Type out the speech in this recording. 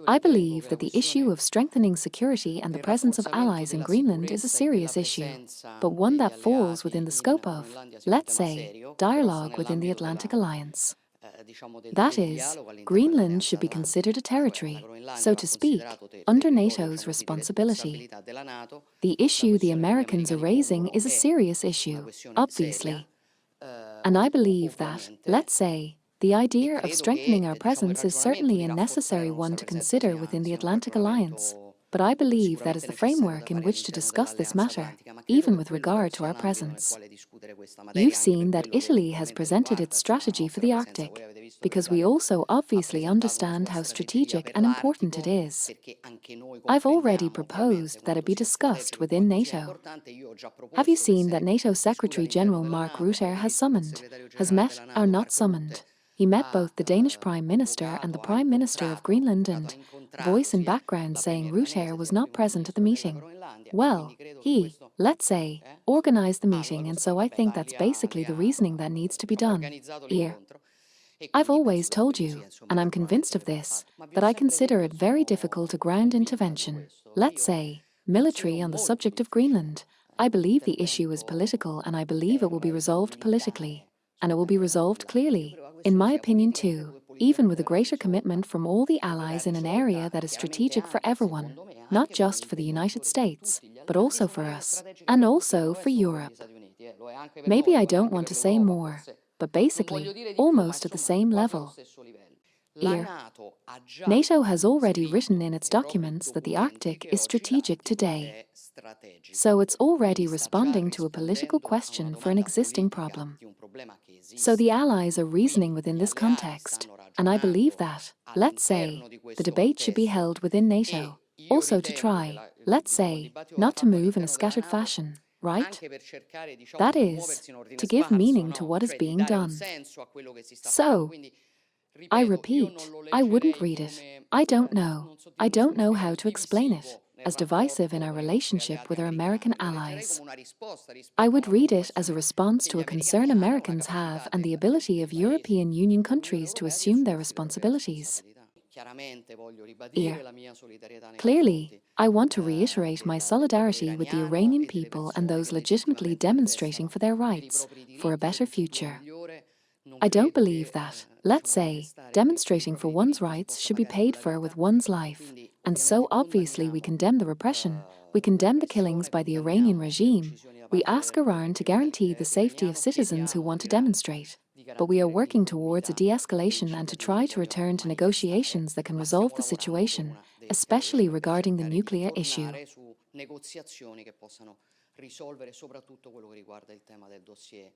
I believe that the issue of strengthening security and the presence of allies in Greenland is a serious issue, but one that falls within the scope of, let's say, dialogue within the Atlantic Alliance. That is, Greenland should be considered a territory, so to speak, under NATO's responsibility. The issue the Americans are raising is a serious issue, obviously. And I believe that, let's say, the idea of strengthening our presence is certainly a necessary one to consider within the Atlantic Alliance, but I believe that is the framework in which to discuss this matter, even with regard to our presence. You've seen that Italy has presented its strategy for the Arctic, because we also obviously understand how strategic and important it is. I've already proposed that it be discussed within NATO. Have you seen that NATO Secretary-General Mark Rutte has met or not summoned? He met both the Danish Prime Minister and the Prime Minister of Greenland, and voice in background saying Rutte was not present at the meeting. Well, he, let's say, organized the meeting, and so I think that's basically the reasoning that needs to be done here. I've always told you, and I'm convinced of this, that I consider it very difficult a ground intervention, let's say, military on the subject of Greenland. I believe the issue is political, and I believe it will be resolved politically. And it will be resolved clearly, in my opinion too, even with a greater commitment from all the allies in an area that is strategic for everyone, not just for the United States, but also for us, and also for Europe. Maybe I don't want to say more, but basically, almost at the same level. Here, NATO has already written in its documents that the Arctic is strategic today. So it's already responding to a political question for an existing problem. So the allies are reasoning within this context, and I believe that, let's say, the debate should be held within NATO, also to try, let's say, not to move in a scattered fashion, right? That is, to give meaning to what is being done. So, I repeat, I wouldn't read it. I don't know. I don't know how to explain it as divisive in our relationship with our American allies. I would read it as a response to a concern Americans have and the ability of European Union countries to assume their responsibilities. Here. Clearly, I want to reiterate my solidarity with the Iranian people and those legitimately demonstrating for their rights, for a better future. I don't believe that, let's say, demonstrating for one's rights should be paid for with one's life, and so obviously we condemn the repression, we condemn the killings by the Iranian regime, we ask Iran to guarantee the safety of citizens who want to demonstrate, but we are working towards a de-escalation and to try to return to negotiations that can resolve the situation, especially regarding the nuclear issue. Negoziazioni che possano risolvere soprattutto quello che riguarda il tema del dossier